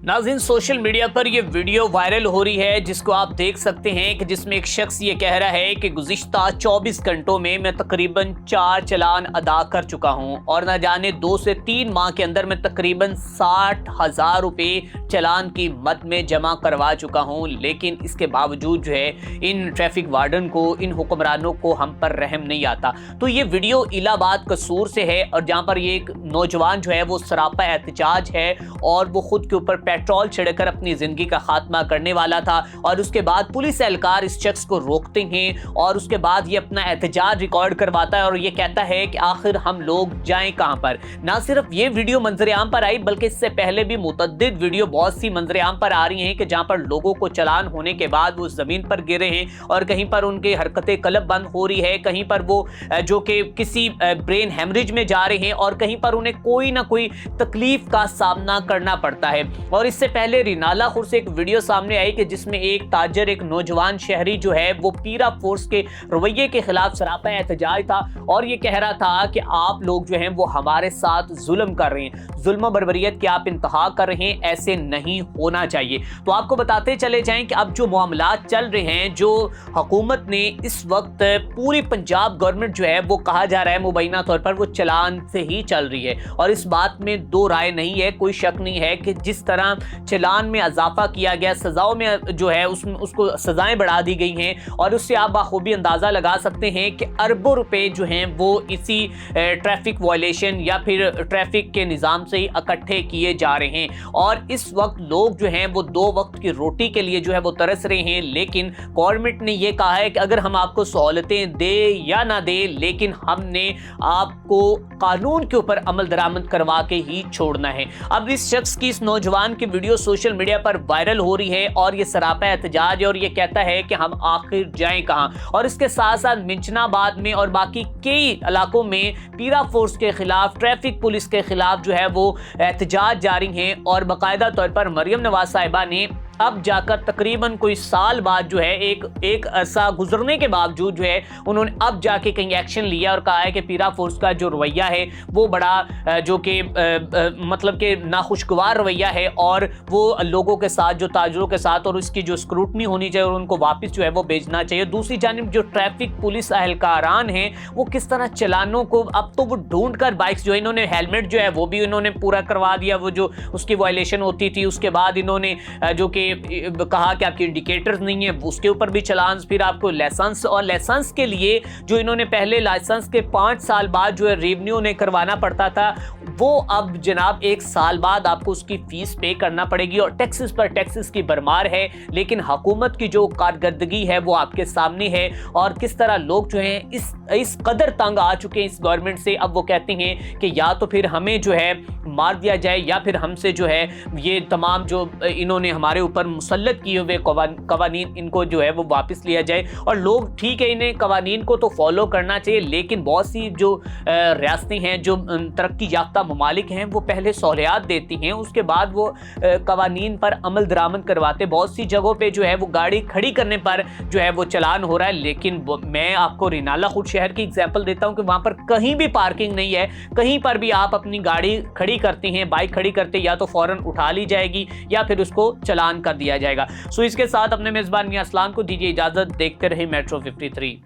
नाज़रीन, social media पर ये वीडियो वायरल हो रही है जिसको आप देख सकते हैं कि जिसमें एक शख्स ये कह रहा है कि गुज़िश्ता 24 घंटों में मैं तकरीबन 4 चालान अदा कर चुका हूं और न जाने 2 से 3 माह के अंदर मैं तकरीबन 60,000 रुपये चालान की मद में जमा करवा चुका हूं। लेकिन इसके बावजूद जो है इन ट्रैफिक वार्डन को, इन हुक्मरानों को हम पर रहम नहीं आता। तो ये वीडियो इलाहाबाद कसूर से है और जहाँ पर ये एक नौजवान जो है वो सरापा एहतजाज है और वो खुद के ऊपर पेट्रोल छिड़कर अपनी जिंदगी का खात्मा करने वाला था और उसके बाद पुलिस एहलकार इस शख्स को रोकते हैं और उसके बाद ये अपना एहतजाज रिकॉर्ड करवाता है और ये कहता है कि आखिर हम लोग जाएं कहां पर। ना सिर्फ ये वीडियो मंजर-ए-आम पर आई बल्कि इससे पहले भी मुतअद्दिद वीडियो बहुत सी मंजर-ए-आम पर आ रही हैं कि जहां पर लोगों को चालान होने के बाद वो जमीन पर गिरे हैं और कहीं पर उनकी हरकतें कलब बंद हो रही है, कहीं पर वो जो कि किसी ब्रेन हेमरेज में जा रहे हैं और कहीं पर उन्हें कोई ना कोई तकलीफ का सामना करना पड़ता है। और इससे पहले रिनाला खुर से एक वीडियो सामने आई कि जिसमें एक ताजर, एक नौजवान शहरी जो है वो पीरा फोर्स के रवैये के खिलाफ सरापा एहतजाज था और ये कह रहा था कि आप लोग जो हैं वो हमारे साथ जुल्म कर रहे हैं, जुल्म बर्बरियत की आप इंतहा कर रहे हैं, ऐसे नहीं होना चाहिए। तो आपको बताते चले जाएं कि अब जो मामलात चल रहे हैं, जो हुकूमत ने इस वक्त पूरी पंजाब गवर्नमेंट जो है वो कहा जा रहा है मुबैना तौर पर वो चालान से ही चल रही है और इस बात में दो राय नहीं है, कोई शक नहीं है कि जिस तरह चालान में इजाफा किया गया, सजाओं में जो है उसको सजाएं बढ़ा दी गई हैं और उससे आप बाखूबी अंदाजा लगा सकते हैं कि अरबों रुपए जो हैं वो इसी ट्रैफिक वायलेशन या फिर ट्रैफिक के निज़ाम से ही इकट्ठे किए जा रहे हैं। और इस वक्त लोग जो हैं वो 2 वक्त की रोटी के लिए जो है वो तरस रहे हैं, लेकिन गवर्नमेंट ने ये कहा है कि अगर हम आपको सहूलतें दे या ना दे, लेकिन हमने आपको कानून के ऊपर अमल दरामद करवा के ही छोड़ना है। अब इस शख्स की, इस नौजवान की वीडियो सोशल मीडिया पर वायरल हो रही है और ये सरापा एहतजाज है और ये कहता है कि हम आखिर जाएं कहां। और इसके साथ साथ मिंचनाबाद में और बाकी कई इलाकों में पीरा फोर्स के खिलाफ, ट्रैफिक पुलिस के खिलाफ जो है वो एहतजाज जारी हैं और बाकायदा तौर पर मरियम नवाज साहिबा ने अब जाकर तकरीबन कोई साल बाद जो है एक अरसा गुजरने के बावजूद जो है उन्होंने अब जाके कहीं एक्शन लिया और कहा है कि पीरा फोर्स का जो रवैया है वो बड़ा जो कि मतलब कि नाखुशगवार रवैया है और वो लोगों के साथ, जो ताजरों के साथ, और उसकी जो स्क्रूटनी होनी चाहिए और उनको वापस जो है वो भेजना चाहिए। दूसरी जानिब जो ट्रैफिक पुलिस एहलकारान हैं वो किस तरह चालानों को अब तो वो ढूंढ कर, बाइक्स जो इन्होंने हेलमेट जो है वो भी इन्होंने पूरा करवा दिया, वो जो उसकी वायलेशन होती थी। उसके बाद इन्होंने जो कि कहा कि आपके इंडिकेटर्स नहीं है, उसके ऊपर भी चालान, फिर आपको लाइसेंस, और लाइसेंस के लिए जो इन्होंने पहले लाइसेंस के 5 साल बाद जो है रेवेन्यू ने करवाना पड़ता था, वो अब जनाब 1 साल बाद आपको उसकी फीस पे करना पड़ेगी और टैक्सेस पर टैक्सेस की भरमार है। लेकिन हुकूमत की जो कारकर्दगी है वो आपके सामने है और किस तरह लोग जो हैं इस कदर तंग आ चुके हैं इस गवर्नमेंट से। अब वो कहते हैं कि या तो फिर हमें जो है मार दिया जाए या फिर हमसे जो है ये तमाम जो इन्होंने हमारे ऊपर मुसल्लत किए हुए कवानीन, इनको जो है वो वापस लिया जाए। और लोग, ठीक है, इन्हें कवानीन को तो फॉलो करना चाहिए, लेकिन बहुत सी जो रियासतें हैं, जो तरक्की याफ्ता ममालिक हैं, वो पहले सहूलियात देती हैं, उसके बाद वो कवानीन पर अमल दरामद करवाते। बहुत सी जगहों पे जो है वो गाड़ी खड़ी करने पर जो है वो चालान हो रहा है, लेकिन मैं आपको रिनाला खुद शहर की एग्जाम्पल देता हूँ कि वहाँ पर कहीं भी पार्किंग नहीं है। कहीं पर भी आप अपनी गाड़ी खड़ी करते हैं, बाइक खड़ी करते, या तो फौरन उठा ली जाएगी या फिर उसको चालान कर दिया जाएगा। सो इसके साथ अपने मेजबान मियां असलान को दीजिए इजाजत। देखते रहे मेट्रो 53।